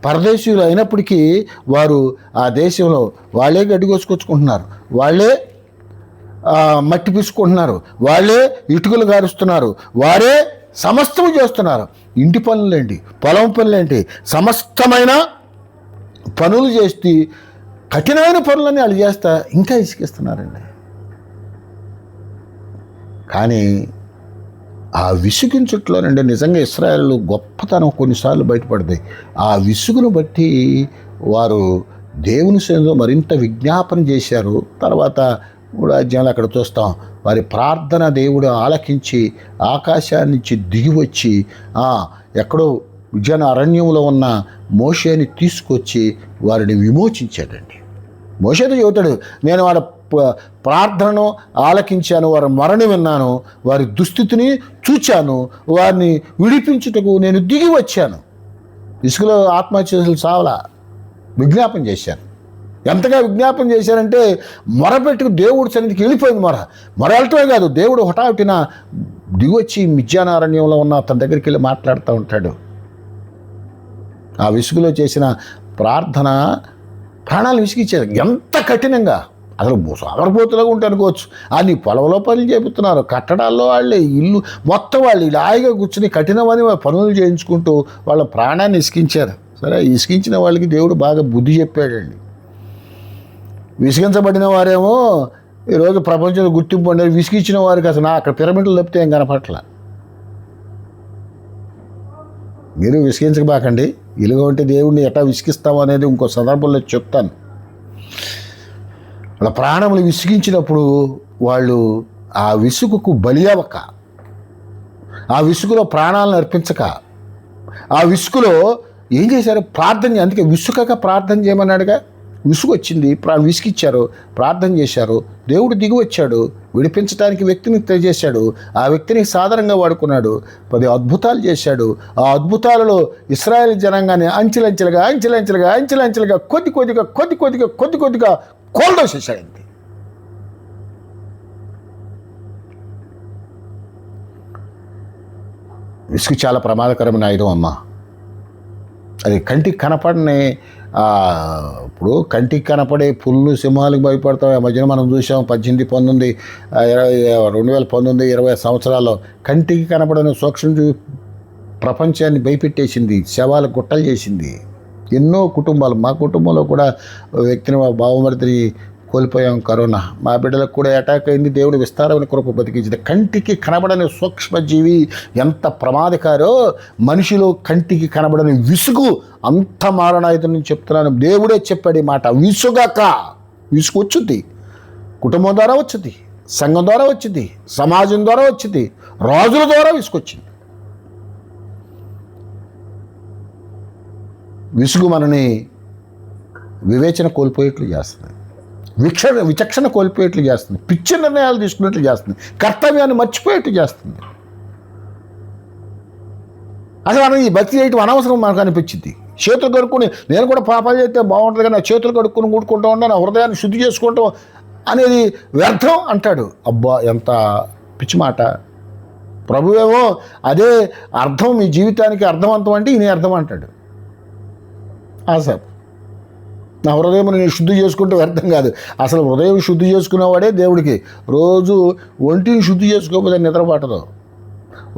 పరదేశీయులు అయినప్పటికీ వారు ఆ దేశంలో వాళ్ళే గడ్డి కోసుకొచ్చుకుంటున్నారు, వాళ్ళే మట్టి పీసుకుంటున్నారు, వాళ్ళే ఇటుకలు గారుస్తున్నారు, వారే సమస్తము చేస్తున్నారు. ఇంటి పనులేంటి, పొలం పనులేంటి, సమస్తమైన పనులు చేసి కఠినమైన పనులన్నీ వాళ్ళు చేస్తా ఇంకా ఇసుకిస్తున్నారండి. కానీ ఆ విసుగించుట్లోనండి నిజంగా ఇశ్రాయేలు గొప్పతనం కొన్నిసార్లు బయటపడతాయి. ఆ విసుగును బట్టి వారు దేవుని సన్నిధిలో మరింత విజ్ఞాపన చేశారు. తర్వాత 3వ అధ్యాయంలో అక్కడ చూస్తాం, వారి ప్రార్థన దేవుడు ఆలకించి ఆకాశాన్నించి దిగి వచ్చి ఎక్కడో విజన అరణ్యంలో ఉన్న మోషేని తీసుకొచ్చి వారిని విమోచించాడండి. మోషేతో చెబుతాడు, నేను వారి ప్రార్థనను ఆలకించాను, వారి మరణం విన్నాను, వారి దుస్థితిని చూచాను, వారిని విడిపించుటకు నేను దిగి వచ్చాను. ఇసుకలో ఆత్మహత్యలు సావలా విజ్ఞాపన చేశాను. ఎంతగా విజ్ఞాపన చేశారంటే మొరపెట్టుకు దేవుడి సన్నిధికి వెళ్ళిపోయింది. మొర వెళ్ళటమే కాదు, దేవుడు హఠాత్తున దిగొచ్చి మిథ్యానారణ్యంలో ఉన్న అతని దగ్గరికి వెళ్ళి మాట్లాడుతూ ఉంటాడు. ఆ విసుగులో చేసిన ప్రార్థన ప్రాణాలు విసిగిచ్చారు. ఎంత కఠినంగా, అసలు సోమరపోతులాగా ఉంటే అనుకోవచ్చు. నీ పొలంలో పనులు చేపుతున్నారు, కట్టడాల్లో వాళ్ళే, ఇల్లు మొత్తం వాళ్ళు ఇలాగా కూర్చుని కఠినమని పనులు చేయించుకుంటూ వాళ్ళ ప్రాణాన్ని ఇసికించారు. సరే, ఇసికించిన వాళ్ళకి దేవుడు బాగా బుద్ధి చెప్పాడండి. విసిగించబడిన వారేమో ఈరోజు ప్రపంచంలో గుర్తింపు ఉండేది, విసిగించిన వారికి అసలు అక్కడ పిరమిడ్లు తప్పితే ఏం కనపట్ల. మీరు విసిగించబాకండి. ఇలుగ ఉంటే దేవుడిని ఎట్లా విసిగిస్తాం అనేది ఇంకో సందర్భంలో చెప్తాను. వాళ్ళ ప్రాణములు విసిగించినప్పుడు వాళ్ళు ఆ విసుగుకు బలి అవ్వక, ఆ విసుగులో ప్రాణాలను అర్పించక, ఆ విసుగులో ఏం చేశారు? ప్రార్థన. అందుకే విసుకక ప్రార్థన చేయమన్నాడుగా. విసుగు వచ్చింది, విసిగిచ్చారు, ప్రార్థన చేశారు, దేవుడు దిగి వచ్చాడు, విడిపించడానికి వ్యక్తిని చేశాడు, ఆ వ్యక్తిని సాధారణంగా వాడుకున్నాడు, 10 అద్భుతాలు చేశాడు. ఆ అద్భుతాలలో ఇశ్రాయేల్ జనాంగాన్ని అంచెలంచెలుగా కొద్ది కొద్దిగా కోల్డోసేసాడండి. విసుగు చాలా ప్రమాదకరమైన ఆయుధం అమ్మ. అది కంటికి కనపడని, ఇప్పుడు కంటికి కనపడే పుల్లు సింహాలకు భయపడతాం. ఆ మధ్యన మనం చూసాం 18, 19, 2019, 20 సంవత్సరాల్లో కంటికి కనపడని సూక్ష్మ ప్రపంచాన్ని భయపెట్టేసింది, శవాల గుట్టలు చేసింది. ఎన్నో కుటుంబాలు, మా కుటుంబంలో కూడా వ్యక్తిని, మా బావమరిదిని కోల్పోయాం. కరోనా మా బిడ్డలకు కూడా అటాక్ అయింది. దేవుడు విస్తారమైన కృప బతికించింది. కంటికి కనబడని సూక్ష్మజీవి ఎంత ప్రమాదకారో, మనిషిలో కంటికి కనబడని విసుగు అంత మారణాయుధం నుంచి చెప్తున్నాను. దేవుడే చెప్పాడు ఈ మాట. విసుగు వచ్చుద్ది, కుటుంబం ద్వారా వచ్చింది, సంఘం ద్వారా వచ్చింది, సమాజం ద్వారా వచ్చింది, రాజుల ద్వారా విసుకొచ్చింది. విసుగు మనని వివేచన కోల్పోయేట్లు చేస్తుంది. విచక్షణ కోల్పోయేట్లు చేస్తుంది, పిచ్చి నిర్ణయాలు తీసుకున్నట్లు చేస్తుంది, కర్తవ్యాన్ని మర్చిపోయేట్లు చేస్తుంది. అసలు మనం ఈ భక్తి చేయటం అనవసరం మనకు అనిపించింది. చేతులు కడుక్కొని నేను కూడా పాపాలు చేస్తే బాగుంటుంది కానీ నా చేతులు కడుక్కొని కూడుకుంటూ ఉంటాను, నా హృదయాన్ని శుద్ధి చేసుకుంటాం అనేది వ్యర్థం అంటాడు. అబ్బా, ఎంత పిచ్చి మాట! ప్రభువేమో అదే అర్థం, మీ జీవితానికి అర్థవంతం అంటే ఈయన అర్థం అంటాడు. సార్, నా హృదయం నేను శుద్ధి చేసుకుంటే వ్యర్థం కాదు. అసలు హృదయం శుద్ధి చేసుకునేవాడే దేవుడికి. రోజు ఒంటిని శుద్ధి చేసుకోకపోతే నిద్రపట్టదు,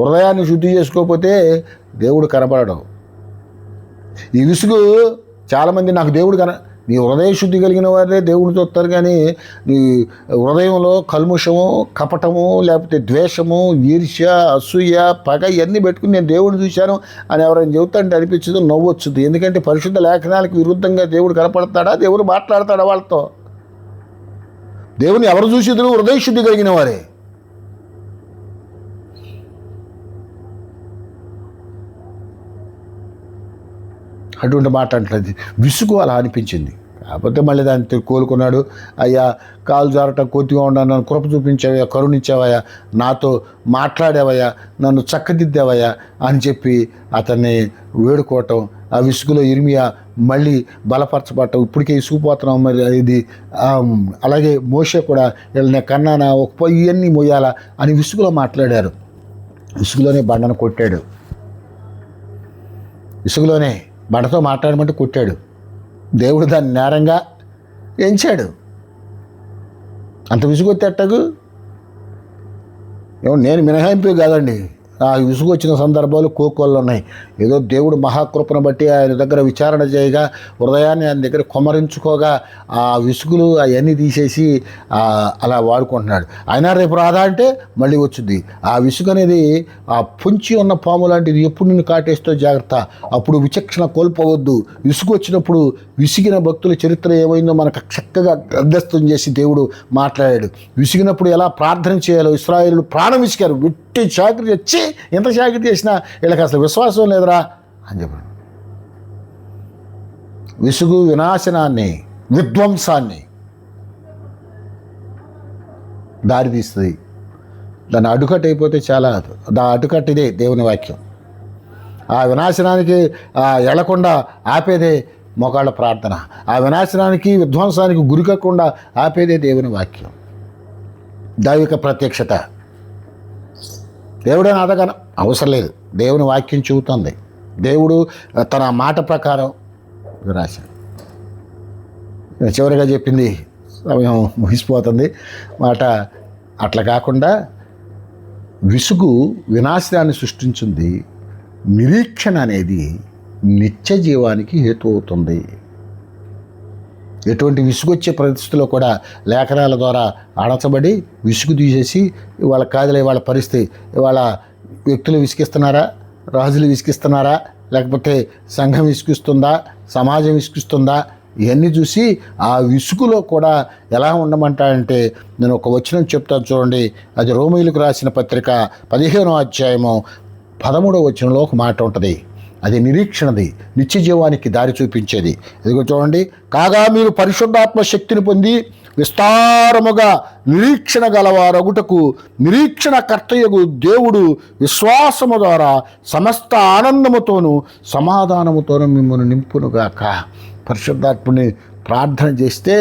హృదయాన్ని శుద్ధి చేసుకోకపోతే దేవుడు కనపడడం. ఈ విసుగు చాలామంది, నాకు దేవుడు నీ హృదయ శుద్ధి కలిగిన వారే దేవుడిని చూస్తారు, కానీ నీ హృదయంలో కల్ముషము, కపటము, లేకపోతే ద్వేషము, ఈర్ష్య, అసూయ, పగ ఇవన్నీ పెట్టుకుని నేను దేవుడిని చూశాను అని ఎవరైనా చెబుతాంటే అనిపించదు, నవ్వొచ్చుద్ది. ఎందుకంటే పరిశుద్ధ లేఖనాలకు విరుద్ధంగా దేవుడు కనపడతాడా? దేవుడు మాట్లాడతాడా వాళ్ళతో? దేవుని ఎవరు చూసిద్దరు? హృదయ శుద్ధి కలిగిన వారే. అటువంటి మాట అంటుంది. విసుగు అలా అనిపించింది. కాకపోతే మళ్ళీ దాన్ని కోలుకున్నాడు. అయ్యా, కాలు జారటం కొద్దిగా ఉన్నాను, నన్ను కృప చూపించావయ్యా, కరుణించావయ్యా, నాతో మాట్లాడావయ్యా, నన్ను చక్కదిద్దావయ్యా అని చెప్పి అతన్ని వేడుకోవటం. ఆ విసుగులో ఇర్మియా మళ్ళీ బలపరచబడటం. ఇప్పటికే ఇసుకుపోతున్నాం మరి ఇది. అలాగే మోషే కూడా వీళ్ళని కన్నానా, ఒక ఇవన్నీ మోయాలా అని విసుగులో మాట్లాడారు. విసుగులోనే బండను కొట్టాడు, విసుగులోనే బండతో మాట్లాడమంటే కొట్టాడు. దేవుడు దాన్ని నేరంగా ఎంచాడు. అంత విసుగొత్తేటకు నేను మినహాయింపు కాదండి. ఆ విసుగు వచ్చిన సందర్భాలు కోకోళ్ళు ఉన్నాయి. ఏదో దేవుడు మహాకృపను బట్టి ఆయన దగ్గర విచారణ చేయగా, హృదయాన్ని ఆయన దగ్గర కొమరించుకోగా ఆ విసుగులు అవన్నీ తీసేసి అలా వాడుకుంటున్నాడు. అయినా రేపు రాదా అంటే మళ్ళీ వచ్చింది. ఆ విసుగు అనేది ఆ పొంచి ఉన్న పాము లాంటిది, ఎప్పుడు నిన్ను కాటేస్తో జాగ్రత్త. అప్పుడు విచక్షణ కోల్పోవద్దు. విసుగు వచ్చినప్పుడు విసిగిన భక్తుల చరిత్ర ఏమైందో మనకు చక్కగా అర్థస్థం చేసి దేవుడు మాట్లాడాడు. విసిగినప్పుడు ఎలా ప్రార్థన చేయాలో ఇశ్రాయేలు ప్రాణం విసిగారు. విట్టి చాకరీ వచ్చి ఎంత చాకరీ చేసినా వీళ్ళకి అసలు విశ్వాసం లేదురా అని చెప్పాడు. విసుగు వినాశనాన్ని, విధ్వంసాన్ని దారితీస్తుంది. దాన్ని అడ్డుకట్టు అయిపోతే చాలా అడ్డుకట్టిదే దేవుని వాక్యం. ఆ వినాశనానికి ఎళ్లకుండా ఆపేదే మోకాళ్ళ ప్రార్థన. ఆ వినాశనానికి, విధ్వంసానికి గురికకుండా ఆపేదే దేవుని వాక్యం, దైవిక ప్రత్యక్షత. దేవుడే నాదగానే అవసరం లేదు, దేవుని వాక్యం చెబుతుంది. దేవుడు తన మాట ప్రకారం రాశాడు. చివరిగా చెప్పింది, సమయం ముగిసిపోతుంది మాట. అట్లా కాకుండా విసుగు వినాశనాన్ని సృష్టించింది, నిరీక్షణ అనేది నిత్య జీవానికి హేతు అవుతుంది. ఎటువంటి విసుగొచ్చే పరిస్థితుల్లో కూడా లేఖనాల ద్వారా అణచబడి విసుగు తీసేసి ఇవాళ కాదులే, వాళ్ళ పరిస్థితి, ఇవాళ వ్యక్తులు విసిగిస్తున్నారా, రాజులు విసిగిస్తున్నారా, లేకపోతే సంఘం విసిగిస్తుందా, సమాజం విసిగిస్తుందా, ఇవన్నీ చూసి ఆ విసుగులో కూడా ఎలా ఉండమంటాడంటే, నేను ఒక వచనం చెప్తాను చూడండి. అది రోమీయులకు రాసిన పత్రిక 15వ అధ్యాయము 13వ వచనంలో ఒక మాట ఉంటుంది. అది నిరీక్షణది, నిత్య జీవానికి దారి చూపించేది. ఇదిగో చూడండి. కాగా మీరు పరిశుద్ధాత్మ శక్తిని పొంది విస్తారముగా నిరీక్షణ గలవారగుటకు నిరీక్షణ కర్తయగు దేవుడు విశ్వాసము ద్వారా సమస్త ఆనందముతోనూ సమాధానముతోనూ మిమ్మల్ని నింపునుగాక. పరిశుద్ధాత్మని ప్రార్థన చేస్తే,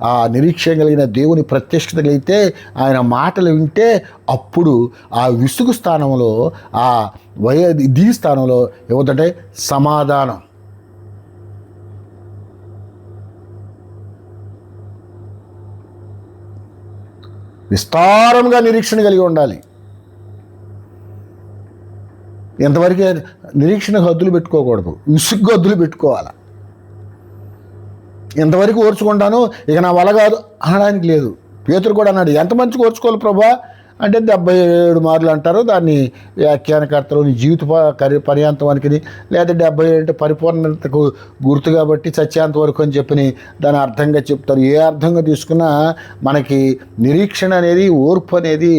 ఆ నిరీక్షణ కలిగిన దేవుని ప్రత్యక్షత కలిగితే, ఆయన మాటలు వింటే, అప్పుడు ఆ విసుగు స్థానంలో, ఆ దీ స్థానంలో ఏమిటంటే సమాధానం. విస్తారంగా నిరీక్షణ కలిగి ఉండాలి. ఎంతవరకే నిరీక్షణ హద్దులు పెట్టుకోకూడదు, విసుగు హద్దులు పెట్టుకోవాలి. ఎంతవరకు ఓర్చుకుంటాను, ఇక నా వల్ల కాదు అనడానికి లేదు. పేతురు కూడా అన్నాడు, ఎంత మంచిగా ఓర్చుకోవాలి ప్రభా అంటే 77 మార్లు అంటారు. దాన్ని వ్యాఖ్యానకర్తలు నీ జీవిత పర్యాంతానికి, లేదా 77 అంటే పరిపూర్ణతకు గుర్తు కాబట్టి చచ్చేంత వరకు అని చెప్పి దాని అర్థంగా చెప్తారు. ఏ అర్థంగా తీసుకున్నా మనకి నిరీక్షణ అనేది, ఓర్పు అనేది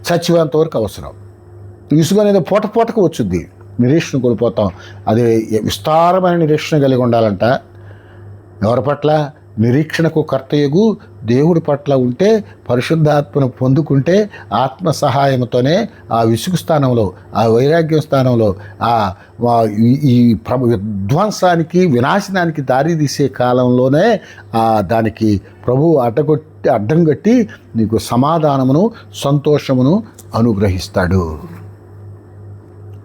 చచ్చేంత వరకు అవసరం. విసుగు అనేది పూటకు వచ్చుద్ది, నిరీక్షణ కోల్పోతాం. అది విస్తారమైన నిరీక్షణ కలిగి ఉండాలంట. ఎవరి పట్ల? నిరీక్షణకు కర్తయగు దేవుడి పట్ల ఉంటే, పరిశుద్ధాత్మను పొందుకుంటే, ఆత్మ సహాయంతోనే ఆ విసుగు స్థానంలో, ఆ వైరాగ్యం స్థానంలో, ఈ విధ్వంసానికి, వినాశనానికి దారి తీసే కాలంలోనే దానికి ప్రభువు అడ్డం కట్టి నీకు సమాధానమును, సంతోషమును అనుగ్రహిస్తాడు.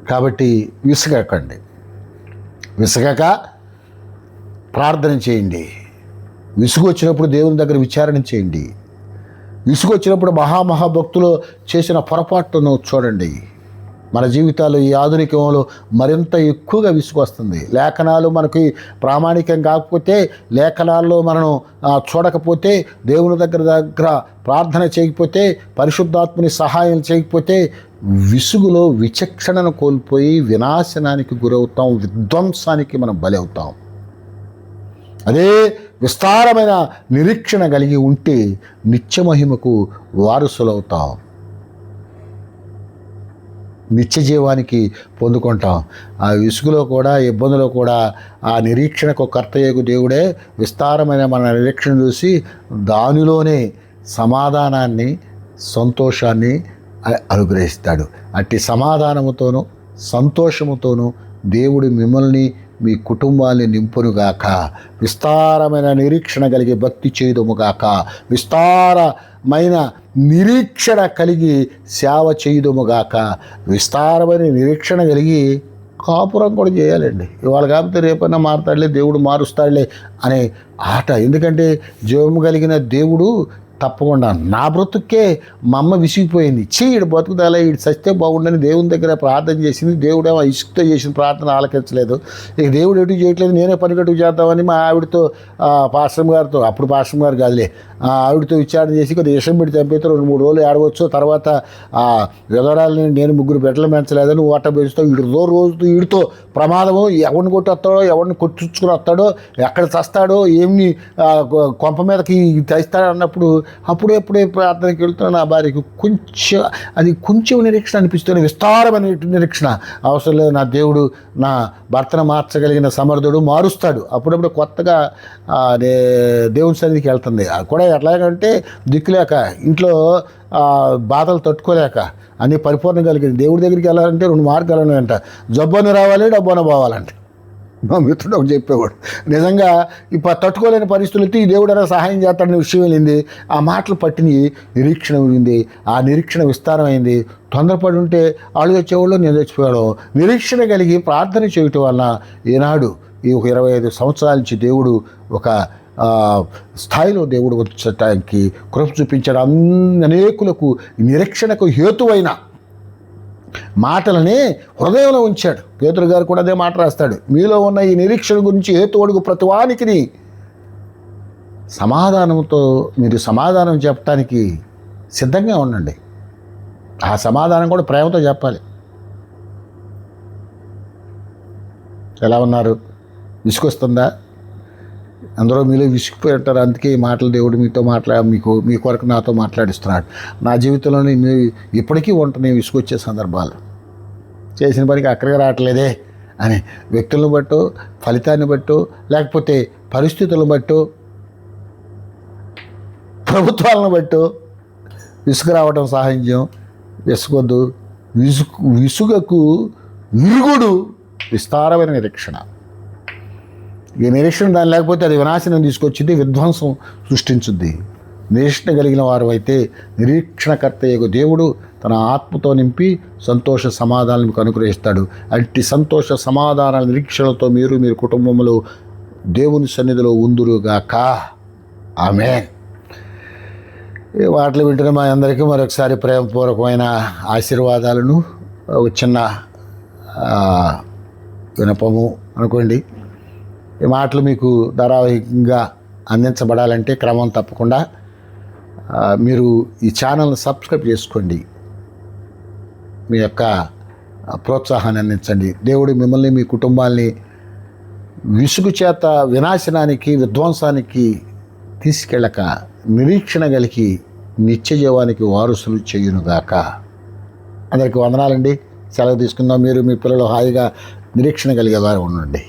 కాబట్టి విసుగకండి, విసుగక ప్రార్థన చేయండి. విసుగు వచ్చినప్పుడు దేవుని దగ్గర విచారణ చేయండి. విసుగు వచ్చినప్పుడు మహాభక్తులు చేసిన పొరపాటును చూడండి. మన జీవితాలు ఈ ఆధునికంలో మరింత ఎక్కువగా విసుగు వస్తుంది. లేఖనాలు మనకి ప్రామాణికం కాకపోతే, లేఖనాల్లో మనం చూడకపోతే, దేవుని దగ్గర ప్రార్థన చేయకపోతే, పరిశుద్ధాత్మని సహాయం చేయకపోతే విసుగులో విచక్షణను కోల్పోయి వినాశనానికి గురవుతాం, విధ్వంసానికి మనం బలి అవుతాం. అదే విస్తారమైన నిరీక్షణ కలిగి ఉంటే నిత్యమహిమకు వారసులవుతాం, నిత్య జీవానికి పొందుకుంటాం. ఆ విసుగులో కూడా, ఇబ్బందులో కూడా ఆ నిరీక్షణకు కర్తయ్యకు దేవుడే విస్తారమైన మన నిరీక్షణ చూసి దానిలోనే సమాధానాన్ని, సంతోషాన్ని అనుగ్రహిస్తాడు. అట్టి సమాధానముతోనూ సంతోషముతోనూ దేవుడు మిమ్మల్ని, మీ కుటుంబాన్ని నింపునుగాక. విస్తారమైన నిరీక్షణ కలిగి భక్తి చేయుదుముగాక. విస్తారమైన నిరీక్షణ కలిగి సేవ చేయుదుముగాక. విస్తారమైన నిరీక్షణ కలిగి కాపురం కూడా చేయాలండి. ఇవాళ కాకపోతే రేపైనా మారుతాడులే, దేవుడు మారుస్తాడులే అనే ఆట. ఎందుకంటే జీవము కలిగిన దేవుడు తప్పకుండా, నా బ్రతుక్కే మా అమ్మ విసిగిపోయింది, ఈడు బతుకుదాలా, ఈడు చస్తే బాగుండని దేవుని దగ్గర ప్రార్థన చేసింది. దేవుడేమో ఇసుకతో చేసిన ప్రార్థన ఆలకించలేదు. ఇక దేవుడు ఎటు చేయట్లేదు, నేనే పనిగట్టుకు చేద్దామని మా ఆవిడతో, పాశ్రం గారితో, అప్పుడు పాశ్రం గారు కాదులే, ఆవిడతో విచారణ చేసి కొద్దిగా విషం పెట్టి చంపితే 2-3 రోజులు ఏడవచ్చు. తర్వాత విధవరాలని నేను 3 బిడ్డలు పెంచలేదని ఓట పెంచుతావు, వీడితో ప్రమాదము, ఎవరిని కొట్టొస్తాడో, ఎవరిని కొట్టుకుని వస్తాడో, ఎక్కడ చస్తాడో, ఏమి కొంప మీదకి తెస్తాడో అన్నప్పుడు అప్పుడే ప్రార్థనకి వెళ్తున్నా నా భార్యకి కొంచెం నిరీక్షణ అనిపిస్తుంది. విస్తారమైన నిరీక్షణ అవసరం లేదు. నా దేవుడు నా భర్తను మార్చగలిగిన సమర్థుడు, మారుస్తాడు. అప్పుడప్పుడు కొత్తగా దేవుని సన్నిధికి వెళ్తుంది. కూడా ఎట్లాగంటే దిక్కులేక, ఇంట్లో బాధలు తట్టుకోలేక, అన్నీ పరిపూర్ణం కలిగింది. దేవుడి దగ్గరికి వెళ్ళాలంటే 2 మార్గాలు ఉన్నాయంట. జబ్బుని రావాలి, డబ్బున పోవాలంట. మా మిత్రుడు ఒకటి చెప్పేవాడు. నిజంగా ఇప్పుడు తట్టుకోలేని పరిస్థితులతో ఈ దేవుడు అలా సహాయం చేస్తాడనే విషయం వెళ్ళింది. ఆ మాటలు పట్టిని నిరీక్షణ వెళ్ళింది. ఆ నిరీక్షణ విస్తారమైంది. తొందరపడి ఉంటే వాళ్ళు తెచ్చేవాళ్ళు, నేను తెచ్చిపోయాడు. నిరీక్షణ కలిగి ప్రార్థన చేయటం వలన ఈనాడు ఈ 25 సంవత్సరాల నుంచి దేవుడు ఒక స్థాయిలో దేవుడు వచ్చటానికి కృప చూపించాడు. అనేకులకు నిరీక్షణకు హేతువైన మాటలని హృదయంలో ఉంచాడు. పేతురు గారు కూడా అదే మాట రాస్తాడు. మీలో ఉన్న ఈ నిరీక్షణ గురించి హేతువడుగు ప్రతివానికి సమాధానంతో మీరు సమాధానం చెప్పడానికి సిద్ధంగా ఉండండి. ఆ సమాధానం కూడా ప్రేమతో చెప్పాలి. ఎలా ఉన్నారు? విసుకొస్తుందా? అందరూ మీలో విసిగిపోయి ఉంటారు. అందుకే ఈ మాటలు దేవుడు మీతో మీ కొరకు నాతో మాట్లాడిస్తున్నాడు. నా జీవితంలోని ఇప్పటికీ ఉంటున్నాయి విసుగొచ్చే సందర్భాలు. చేసిన పనికి అక్కడికి రావట్లేదే అని వ్యక్తులను బట్టో, ఫలితాన్ని బట్టో, లేకపోతే పరిస్థితులను బట్టో, ప్రభుత్వాలను బట్టో విసుగు రావడం సహజం. విసుగొద్దు. విసుగకు విరుగుడు విస్తారమైన నిరీక్షణ. ఈ నిరీక్షణ దాని లేకపోతే అది వినాశనం తీసుకొచ్చింది, విధ్వంసం సృష్టించుద్ది. నిరీక్షణ కలిగిన వారు అయితే నిరీక్షణకర్త దేవుడు తన ఆత్మతో నింపి సంతోష సమాధానాలు మీకు అనుగ్రహిస్తాడు. అట్టి సంతోష సమాధానాల నిరీక్షణతో మీరు కుటుంబంలో దేవుని సన్నిధిలో ఉందురుగాక. ఆమేన్. ఈ వాటిని వింటున్న మా అందరికీ మరొకసారి ప్రేమపూర్వకమైన ఆశీర్వాదాలను, ఒక చిన్న వినపము అనుకోండి. ఈ మాటలు మీకు ధారావాహికంగా అందించబడాలంటే క్రమం తప్పకుండా మీరు ఈ ఛానల్ని సబ్స్క్రైబ్ చేసుకోండి. మీ యొక్క ప్రోత్సాహాన్ని అందించండి. దేవుడు మిమ్మల్ని, మీ కుటుంబాన్ని విసుగు చేత వినాశనానికి, విధ్వంసానికి తీసుకెళ్ళక నిరీక్షణ కలిగి నిత్య జీవానికి వారసులు చేయునుగాక. అందరికీ వందనాలండి. సెలవు తీసుకుందాం. మీరు మీ పిల్లలు హాయిగా నిరీక్షణ కలిగేవారు ఉండండి.